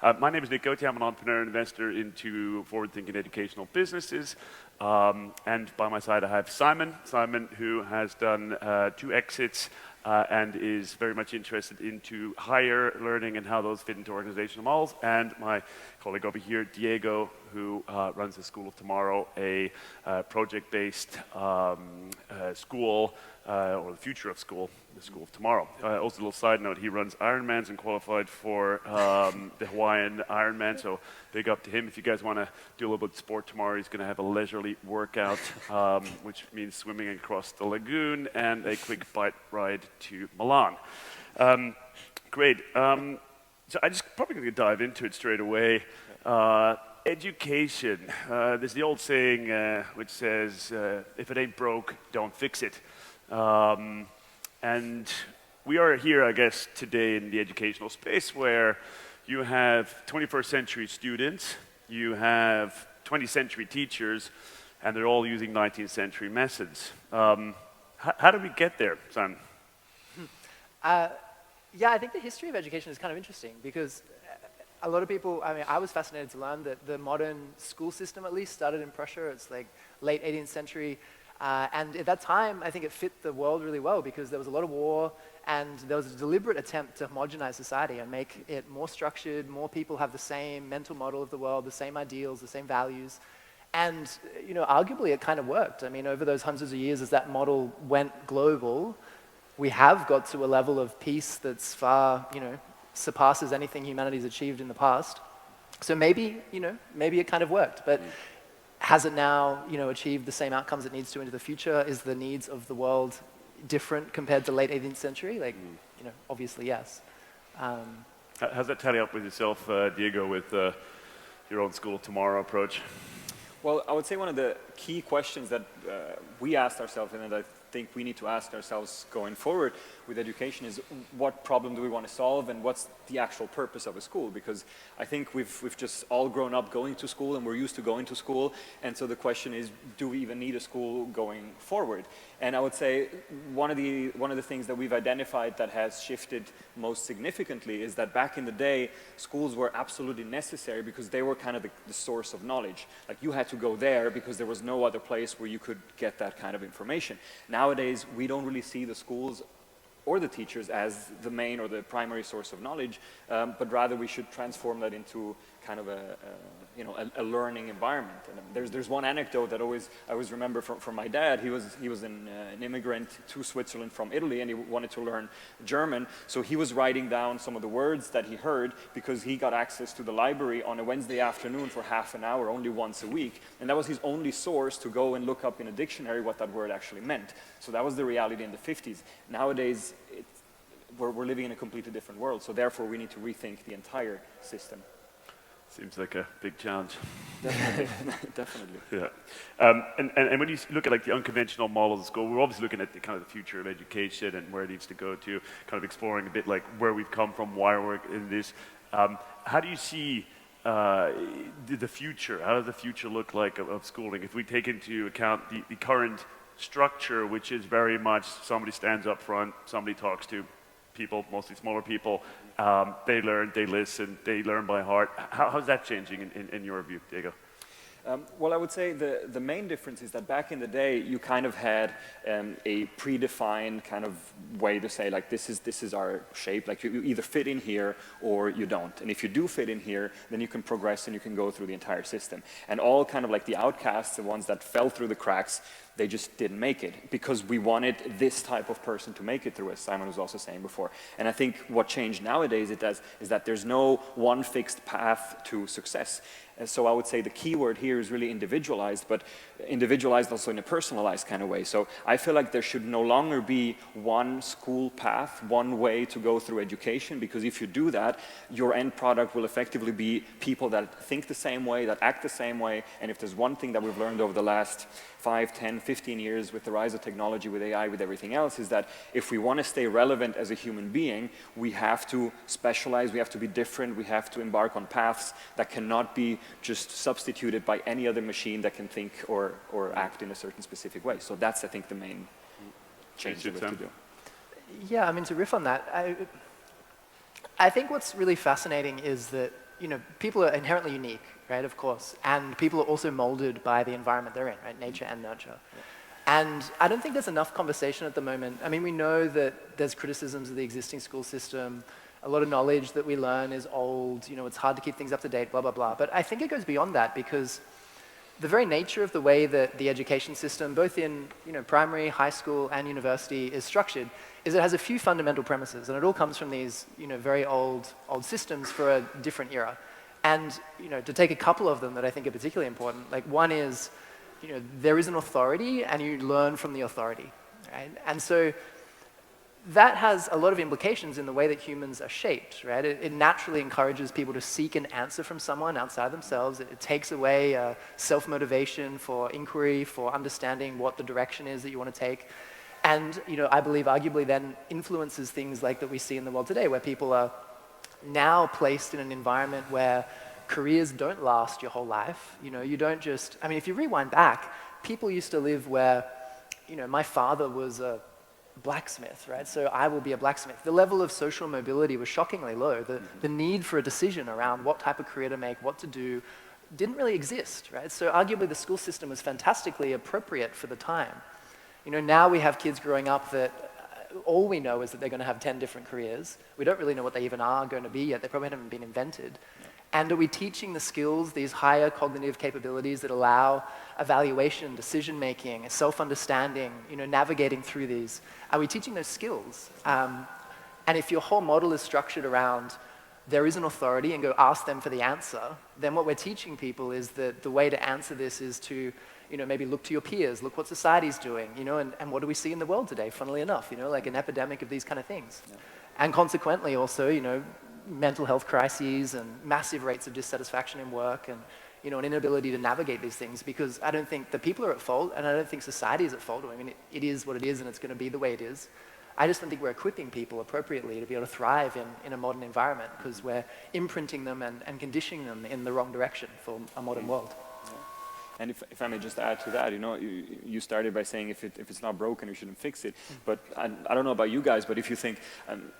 My name is Nick Gautier. I'm an entrepreneur and investor into forward-thinking educational businesses. And by my side, I have Simon. Simon, who has done 2 exits and is very much interested into higher learning and how those fit into organizational models. And my colleague over here, Diego, who runs the School of Tomorrow, a project-based school, or the future of school, the School of Tomorrow. Also, a little side note, he runs Ironmans and qualified for the Hawaiian Ironman, so big up to him. If you guys want to do a little bit of sport tomorrow, he's going to have a leisurely workout, which means swimming across the lagoon and a quick bike ride to Milan. Great. So I just probably going to dive into it straight away. Education. There's the old saying which says, if it ain't broke, don't fix it. And we are here, I guess, today in the educational space where you have 21st century students, you have 20th century teachers, and they're all using 19th century methods. How did we get there, Simon? Yeah, I think the history of education is kind of interesting because a lot of people, I mean, I was fascinated to learn that the modern school system at least started in Prussia. It's like late 18th century. And at that time, I think it fit the world really well because there was a lot of war and there was a deliberate attempt to homogenize society and make it more structured, more people have the same mental model of the world, the same ideals, the same values. And, you know, arguably it kind of worked. I mean, over those hundreds of years as that model went global, we have got to a level of peace that's far, you know, surpasses anything humanity's achieved in the past. So maybe, you know, maybe it kind of worked, but has it now, you know, achieved the same outcomes it needs to into the future? Is the needs of the world different compared to late 18th century? Like, you know, obviously yes. How's that tally up with yourself, Diego, with your own School of Tomorrow approach? Well, I would say one of the key questions that we asked ourselves and that I think we need to ask ourselves going forward with education is what problem do we want to solve and what's the actual purpose of a school? Because I think we've just all grown up going to school and we're used to going to school, and so the question is, do we even need a school going forward? And I would say one of the things that we've identified that has shifted most significantly is that back in the day, schools were absolutely necessary because they were kind of the source of knowledge. Like you had to go there because there was no other place where you could get that kind of information. Nowadays, we don't really see the schools or the teachers as the main or the primary source of knowledge, but rather we should transform that into kind of a learning environment. And there's one anecdote that I always remember from my dad. He was an immigrant to Switzerland from Italy, and he wanted to learn German. So he was writing down some of the words that he heard because he got access to the library on a Wednesday afternoon for half an hour, only once a week. And that was his only source to go and look up in a dictionary what that word actually meant. So that was the reality in the 50s. Nowadays, we're living in a completely different world. So therefore, we need to rethink the entire system. Seems like a big challenge. Definitely, definitely. Yeah, and when you look at like the unconventional models of school, we're obviously looking at the kind of the future of education and where it needs to go to, kind of exploring a bit like where we've come from, why we're in this. How do you see the future? How does the future look like of schooling? If we take into account the current structure, which is very much somebody stands up front, somebody talks to people, mostly smaller people. They learn, they listen, they learn by heart. How's that changing in your view, Diego? Well, I would say the main difference is that back in the day, you kind of had a predefined kind of way to say, like, this is our shape. Like, you either fit in here or you don't. And if you do fit in here, then you can progress and you can go through the entire system. And all kind of like the outcasts, the ones that fell through the cracks, they just didn't make it because we wanted this type of person to make it through, as Simon was also saying before. And I think what changed nowadays is that there's no one fixed path to success. And so I would say the key word here is really individualized, but individualized also in a personalized kind of way. So I feel like there should no longer be one school path, one way to go through education, because if you do that, your end product will effectively be people that think the same way, that act the same way. And if there's one thing that we've learned over the last 5, 10, 15 years with the rise of technology, with AI, with everything else, is that if we want to stay relevant as a human being, we have to specialize, we have to be different, we have to embark on paths that cannot be just substituted by any other machine that can think or act in a certain specific way. So that's, I think, the main change that we have to do. Yeah, I mean, to riff on that, I think what's really fascinating is that people are inherently unique, right, of course, and people are also molded by the environment they're in, right, nature and nurture. And I don't think there's enough conversation at the moment. I mean, we know that there's criticisms of the existing school system. A lot of knowledge that we learn is old. It's hard to keep things up to date, blah, blah, blah. But I think it goes beyond that because the very nature of the way that the education system, both in primary, high school, and university, is structured, is it has a few fundamental premises, and it all comes from these very old systems for a different era. And to take a couple of them that I think are particularly important, like one is there is an authority, and you learn from the authority, right? And so that has a lot of implications in the way that humans are shaped, right? It naturally encourages people to seek an answer from someone outside themselves. It takes away self-motivation for inquiry, for understanding what the direction is that you want to take. And I believe arguably then influences things like that we see in the world today, where people are now placed in an environment where careers don't last your whole life. You don't just, I mean, if you rewind back, people used to live where, my father was a blacksmith, right? So I will be a blacksmith. The level of social mobility was shockingly low. The need for a decision around what type of career to make, what to do, didn't really exist, right? So arguably the school system was fantastically appropriate for the time. Now we have kids growing up that all we know is that they're going to have 10 different careers. We don't really know what they even are going to be yet. They probably haven't been invented. And are we teaching the skills, these higher cognitive capabilities that allow evaluation, decision-making, self-understanding, navigating through these? Are we teaching those skills? And if your whole model is structured around there is an authority and go ask them for the answer, then what we're teaching people is that the way to answer this is to maybe look to your peers, look what society's doing, and what do we see in the world today, funnily enough, like an epidemic of these kind of things. Yeah. And consequently also, mental health crises and massive rates of dissatisfaction in work and an inability to navigate these things, because I don't think the people are at fault and I don't think society is at fault. I mean, it is what it is and it's going to be the way it is. I just don't think we're equipping people appropriately to be able to thrive in a modern environment because we're imprinting them and conditioning them in the wrong direction for a modern world. And if I may just add to that, you started by saying if it's not broken, you shouldn't fix it. But I don't know about you guys, but if you think,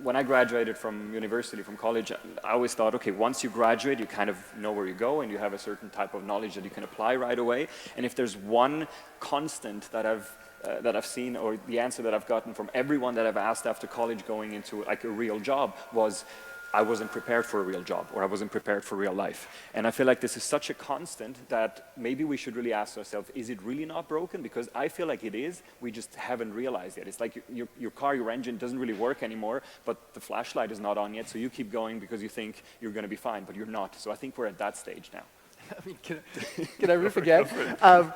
when I graduated from university, from college, I always thought, okay, once you graduate, you kind of know where you go and you have a certain type of knowledge that you can apply right away. And if there's one constant that I've seen, or the answer that I've gotten from everyone that I've asked after college going into like a real job was, I wasn't prepared for a real job, or I wasn't prepared for real life. And I feel like this is such a constant that maybe we should really ask ourselves, is it really not broken? Because I feel like it is, we just haven't realized it. It's like your car, your engine doesn't really work anymore, but the flashlight is not on yet, so you keep going because you think you're going to be fine, but you're not. So I think we're at that stage now. I mean, can I riff again? I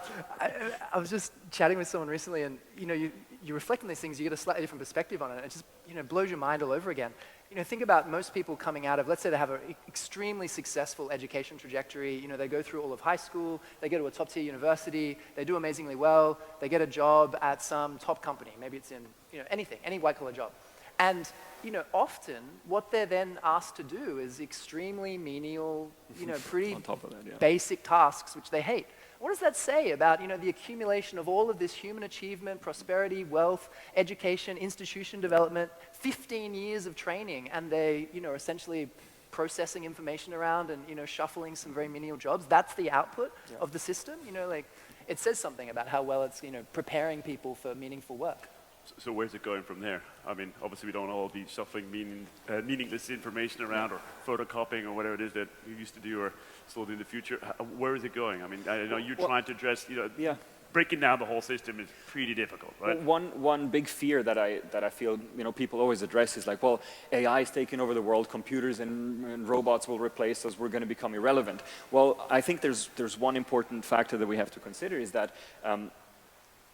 was just chatting with someone recently, and you reflect on these things, you get a slightly different perspective on it. It just blows your mind all over again. Think about most people coming out of, let's say they have an extremely successful education trajectory. They go through all of high school, they go to a top tier university, they do amazingly well, they get a job at some top company. Maybe it's in anything, any white collar job. And often what they're then asked to do is extremely menial, pretty on top of that, yeah. Basic tasks which they hate. What does that say about the accumulation of all of this human achievement, prosperity, wealth, education, institution development, 15 years of training, and they essentially processing information around and shuffling some very menial jobs? That's the output of the system. It says something about how well it's preparing people for meaningful work. So where's it going from there? I mean, obviously we don't all be shuffling meaningless information around or photocopying or whatever it is that we used to do or still do in the future. Where is it going? I mean, I know you're trying to address, breaking down the whole system is pretty difficult, right? Well, one big fear that I feel people always address is like, well, AI is taking over the world, computers and robots will replace us, we're going to become irrelevant. Well, I think there's one important factor that we have to consider is that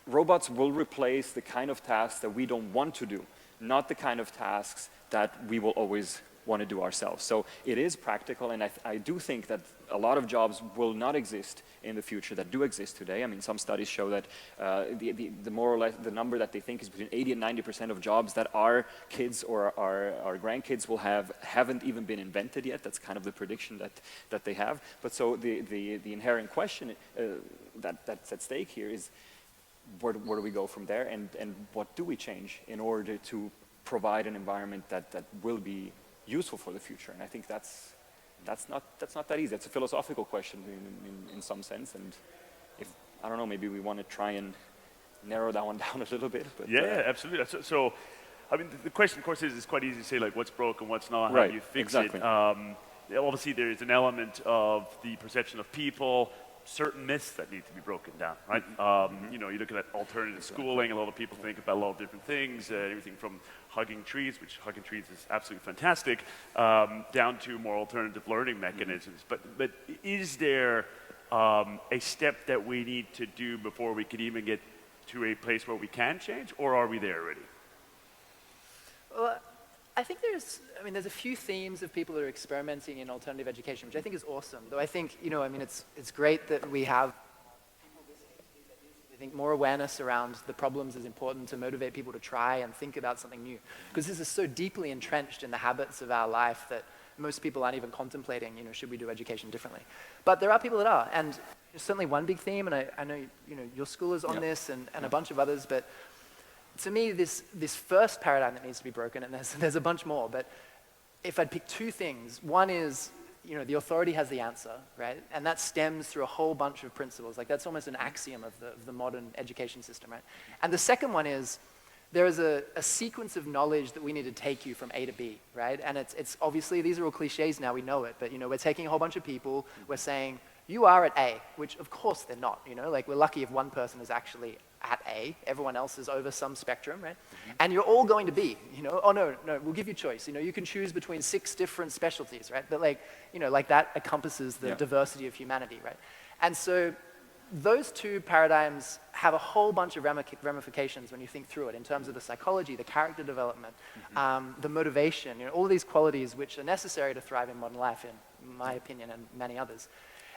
robots will replace the kind of tasks that we don't want to do, not the kind of tasks that we will always want to do ourselves. So it is practical, and I do think that a lot of jobs will not exist in the future that do exist today. I mean, some studies show that the more or less the number that they think is between 80 and 90% of jobs that our kids or our grandkids will haven't even been invented yet. That's kind of the prediction that they have. But so the inherent question that's at stake here is, where do we go from there, and what do we change in order to provide an environment that will be useful for the future? And I think that's that's not that easy. It's a philosophical question in some sense, and if I don't know, maybe we want to try and narrow that one down a little bit. But yeah, absolutely. So, I mean, the question, of course, is it's quite easy to say like what's broken, what's not, right, how do you fix exactly. it. Obviously, there is an element of the perception of people, certain myths that need to be broken down, right? You know, you look at alternative schooling, a lot of people think about a lot of different things, everything from hugging trees, which hugging trees is absolutely fantastic, down to more alternative learning mechanisms. But is there a step that we need to do before we could even get to a place where we can change, or are we there already? Well, I think there's a few themes of people that are experimenting in alternative education, which I think is awesome. Though I think, you know, I mean, it's great that we have people listening to these ideas. I think more awareness around the problems is important to motivate people to try and think about something new. Because this is so deeply entrenched in the habits of our life that most people aren't even contemplating, you know, should we do education differently? But there are people that are, and there's certainly one big theme, and I know, you know, your school is on this, and a bunch of others, but to me, this first paradigm that needs to be broken, and there's a bunch more, but if I'd pick two things, one is, you know, the authority has the answer, right? And that stems through a whole bunch of principles. Like that's almost an axiom of the modern education system, right? And the second one is, there is a sequence of knowledge that we need to take you from A to B, right? And it's obviously, these are all cliches now, we know it, but you know, we're taking a whole bunch of people, we're saying, you are at A, which of course they're not, you know? Like we're lucky if one person is actually at A, everyone else is over some spectrum, right? And you're all going to B, you know? Oh no, we'll give you choice. You know, you can choose between 6 different specialties, right? But like, you know, like that encompasses the diversity of humanity, right? And so those two paradigms have a whole bunch of ramifications when you think through it in terms of the psychology, the character development, the motivation, you know, all of these qualities which are necessary to thrive in modern life, in my opinion, and many others.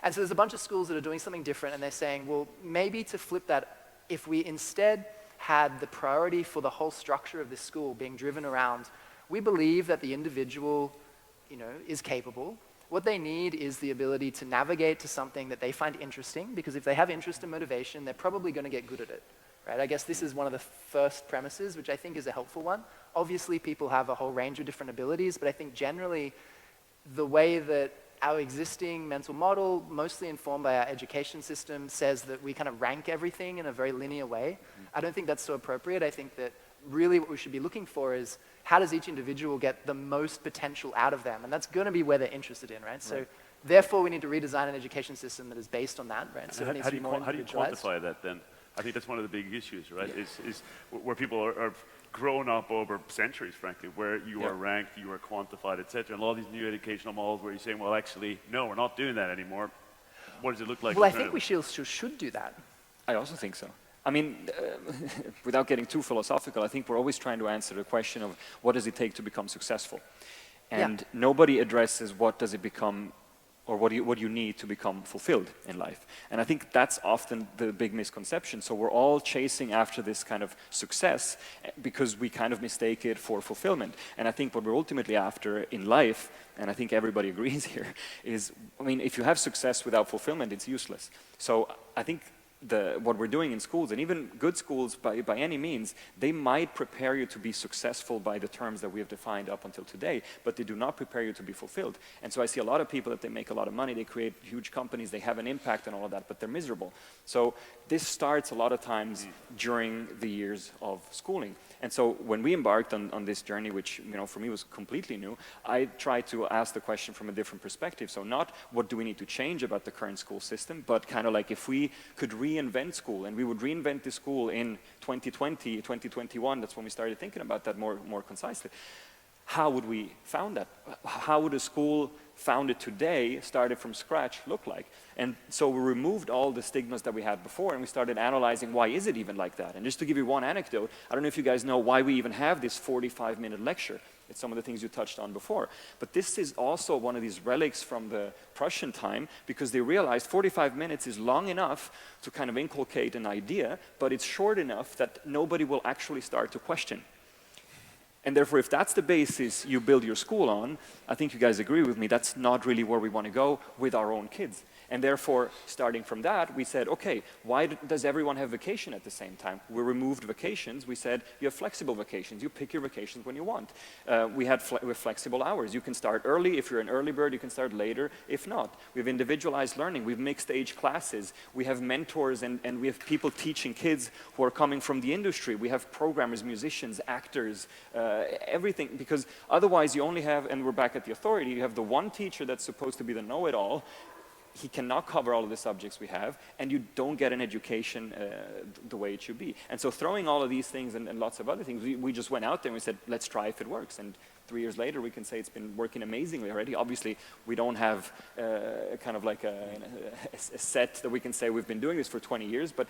And so there's a bunch of schools that are doing something different, and they're saying, well, maybe to flip that, if we instead had the priority for the whole structure of this school being driven around, we believe that the individual, you know, is capable. What they need is the ability to navigate to something that they find interesting, because if they have interest and motivation, they're probably going to get good at it, right? I guess this is one of the first premises, which I think is a helpful one. Obviously, people have a whole range of different abilities, but I think generally the way that our existing mental model, mostly informed by our education system, says that we kind of rank everything in a very linear way. I don't think that's so appropriate. I think that really what we should be looking for is how does each individual get the most potential out of them? And that's going to be where they're interested in, right? So therefore, we need to redesign an education system that is based on that, right? So how do you quantify that then? I think that's one of the big issues, right? Is where people are grown up over centuries, frankly, where you are ranked, you are quantified, etc. And a lot of these new educational models where you're saying, well, actually, no, we're not doing that anymore. What does it look like? Well, I think we should do that. I also think so. I mean, without getting too philosophical, I think we're always trying to answer the question of what does it take to become successful? And nobody addresses what does it become, or what do you need to become fulfilled in life. And I think that's often the big misconception. So we're all chasing after this kind of success because we kind of mistake it for fulfillment. And I think what we're ultimately after in life, and I think everybody agrees here, is, I mean, if you have success without fulfillment, it's useless. So I think what we're doing in schools, and even good schools by any means, they might prepare you to be successful by the terms that we have defined up until today, but they do not prepare you to be fulfilled. And so I see a lot of people that they make a lot of money, they create huge companies, they have an impact and all of that, but they're miserable. So this starts a lot of times during the years of schooling. And so when we embarked on this journey, which, you know, for me was completely new, I tried to ask the question from a different perspective. So not what do we need to change about the current school system, but kind of like if we could reinvent school, and we would reinvent the school in 2020, 2021, that's when we started thinking about that more concisely. How would we found that? How would a school founded today, started from scratch, look like? And so we removed all the stigmas that we had before, and we started analyzing why is it even like that? And just to give you one anecdote, I don't know if you guys know why we even have this 45-minute lecture. It's some of the things you touched on before. But this is also one of these relics from the Prussian time, because they realized 45 minutes is long enough to kind of inculcate an idea, but it's short enough that nobody will actually start to question. And therefore, if that's the basis you build your school on, I think you guys agree with me, that's not really where we want to go with our own kids. And therefore, starting from that, we said, okay, why does everyone have vacation at the same time? We removed vacations. We said, you have flexible vacations. You pick your vacations when you want. We have flexible hours. You can start early. If you're an early bird, you can start later. If not, we have individualized learning. We have mixed age classes. We have mentors, and we have people teaching kids who are coming from the industry. We have programmers, musicians, actors, everything. Because otherwise, you only have, and we're back at the authority, you have the one teacher that's supposed to be the know-it-all. He cannot cover all of the subjects we have, and you don't get an education the way it should be. And so throwing all of these things and lots of other things, we just went out there and we said, let's try if it works. And 3 years later, we can say it's been working amazingly already. Obviously, we don't have kind of like a set that we can say we've been doing this for 20 years, but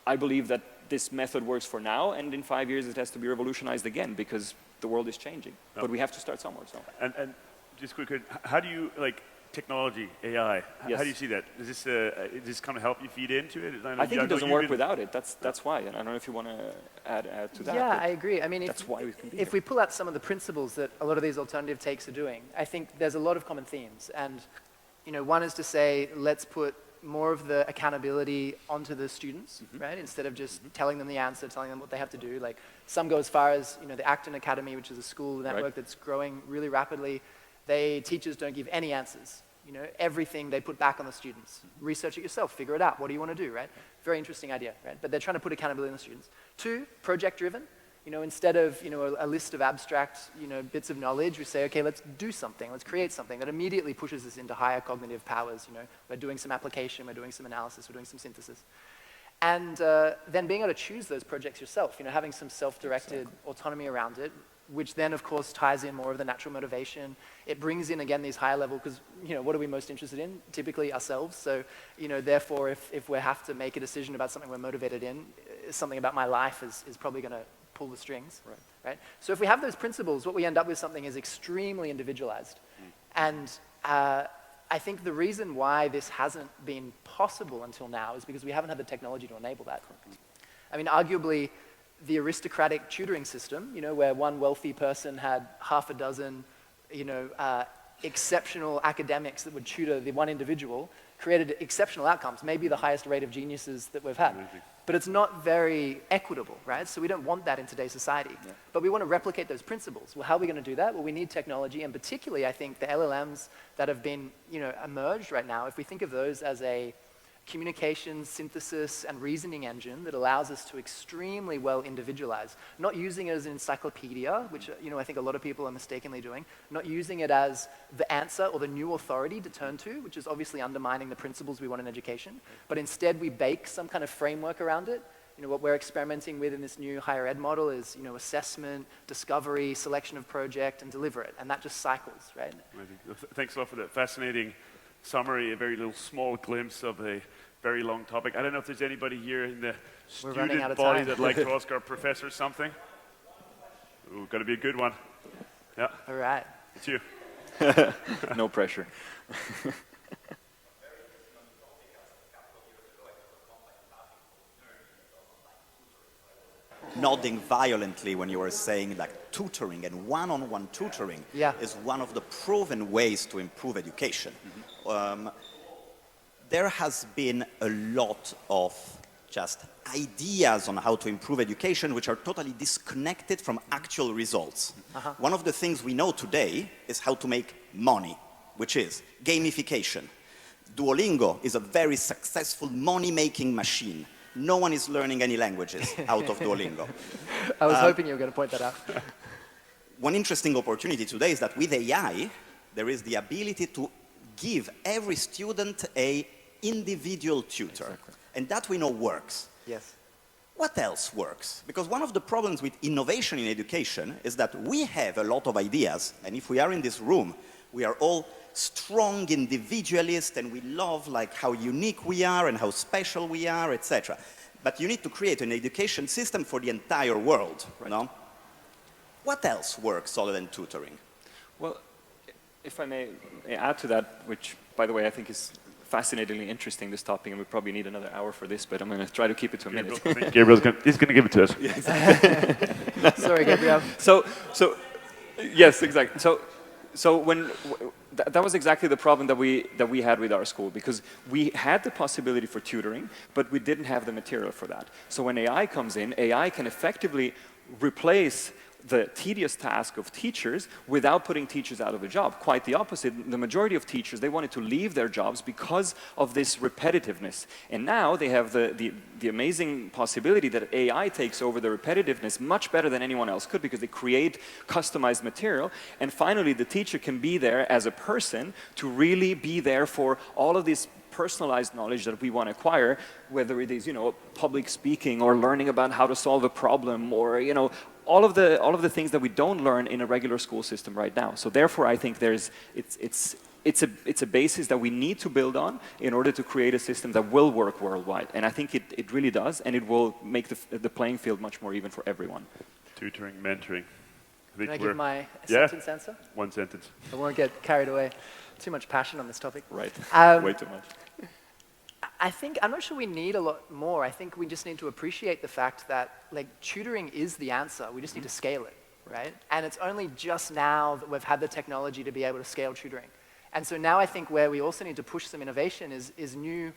I believe that this method works for now, and in 5 years it has to be revolutionized again because the world is changing. No. But we have to start somewhere. So. And just quickly, how do you, like, technology, AI, yes. How do you see that? Does this kind of help you feed into it? I think it doesn't work without it. That's why. And I don't know if you want to add to that. Yeah, I agree. I mean, if we pull out some of the principles that a lot of these alternative takes are doing, I think there's a lot of common themes. And one is to say, let's put more of the accountability onto the students, right? Instead of just telling them the answer, telling them what they have to do. Like some go as far as the Acton Academy, which is a school network that's growing really rapidly. Teachers don't give any answers. Everything they put back on the students. Research it yourself, figure it out. What do you want to do, right? Very interesting idea, right? But they're trying to put accountability on the students. 2, project-driven. Instead of a list of abstract bits of knowledge, we say, okay, let's do something. Let's create something that immediately pushes us into higher cognitive powers. We're doing some application, we're doing some analysis, we're doing some synthesis. And then being able to choose those projects yourself. Having some self-directed autonomy around it, which then, of course, ties in more of the natural motivation. It brings in, again, these higher level, because, what are we most interested in? Typically ourselves. So, therefore, if we have to make a decision about something we're motivated in, something about my life is probably going to pull the strings, right? So if we have those principles, what we end up with something is extremely individualized. And I think the reason why this hasn't been possible until now is because we haven't had the technology to enable that. I mean, arguably, the aristocratic tutoring system, where one wealthy person had half a dozen, exceptional academics that would tutor the one individual, created exceptional outcomes, maybe the highest rate of geniuses that we've had. Amazing. But it's not very equitable, right? So we don't want that in today's society. Yeah. But we want to replicate those principles. Well, how are we going to do that? Well, we need technology, and particularly, I think, the LLMs that have been, emerged right now, if we think of those as a communication, synthesis, and reasoning engine that allows us to extremely well individualize. Not using it as an encyclopedia, which I think a lot of people are mistakenly doing. Not using it as the answer or the new authority to turn to, which is obviously undermining the principles we want in education. But instead, we bake some kind of framework around it. What we're experimenting with in this new higher ed model is assessment, discovery, selection of project, and deliver it. And that just cycles, right? Thanks a lot for that fascinating summary, a very little small glimpse of a very long topic. I don't know if there's anybody here in the student body that'd like to ask our professor something. Ooh, gonna be a good one. Yeah. All right. It's you. No pressure. Nodding violently when you were saying like tutoring and one-on-one tutoring is one of the proven ways to improve education. There has been a lot of just ideas on how to improve education which are totally disconnected from actual results. One of the things we know today is how to make money, which is gamification. Duolingo is a very successful money-making machine. No one is learning any languages out of Duolingo. I was hoping you were going to point that out. One interesting opportunity today is that with AI, there is the ability to give every student an individual tutor. Exactly. And that we know works. Yes. What else works? Because one of the problems with innovation in education is that we have a lot of ideas, and if we are in this room, we are all strong individualists, and we love like how unique we are and how special we are, etc. But you need to create an education system for the entire world, no? What else works other than tutoring? Well, if I may add to that, which, by the way, I think is fascinatingly interesting, this topic, and we probably need another hour for this, but I'm going to try to keep it to a minute. I think Gabriel's he's going to give it to us. Sorry, Gabriel. So yes, exactly. So that was exactly the problem that we had with our school, because we had the possibility for tutoring, but we didn't have the material for that. So when AI comes in, AI can effectively replace the tedious task of teachers without putting teachers out of a job. Quite the opposite. The majority of teachers, they wanted to leave their jobs because of this repetitiveness. And now they have the amazing possibility that AI takes over the repetitiveness much better than anyone else could, because they create customized material. And finally, the teacher can be there as a person to really be there for all of these personalized knowledge that we want to acquire, whether it is, public speaking or learning about how to solve a problem, or, all of the things that we don't learn in a regular school system right now. So therefore, I think it's a basis that we need to build on in order to create a system that will work worldwide. And I think it really does, and it will make the playing field much more even for everyone. Tutoring, mentoring. Can I give my sentence answer? One sentence. I won't get carried away. Too much passion on this topic. Right. Way too much. I'm not sure we need a lot more. I think we just need to appreciate the fact that tutoring is the answer. We just need to scale it, right? And it's only just now that we've had the technology to be able to scale tutoring. And so now I think where we also need to push some innovation is new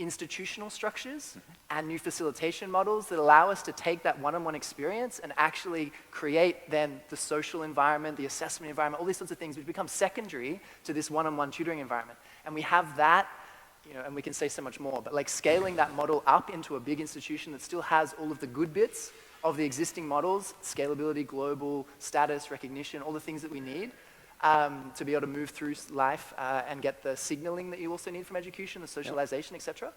institutional structures and new facilitation models that allow us to take that one-on-one experience and actually create then the social environment, the assessment environment, all these sorts of things which become secondary to this one-on-one tutoring environment. And we have that, and we can say so much more, but scaling that model up into a big institution that still has all of the good bits of the existing models, scalability, global, status, recognition, all the things that we need to be able to move through life and get the signaling that you also need from education, the socialization, etc.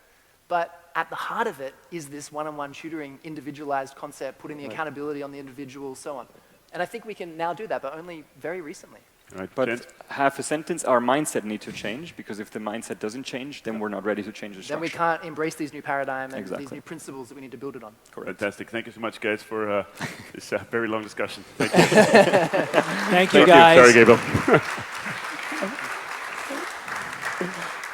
But at the heart of it is this one-on-one tutoring, individualized concept, putting the accountability on the individual, so on. And I think we can now do that, but only very recently. Right. But half a sentence, our mindset needs to change, because if the mindset doesn't change, then we're not ready to change the structure. Then we can't embrace these new paradigms and these new principles that we need to build it on. Correct. Fantastic. Thank you so much, guys, for this very long discussion. Thank you. Thank you, guys. Sorry, Gabriel.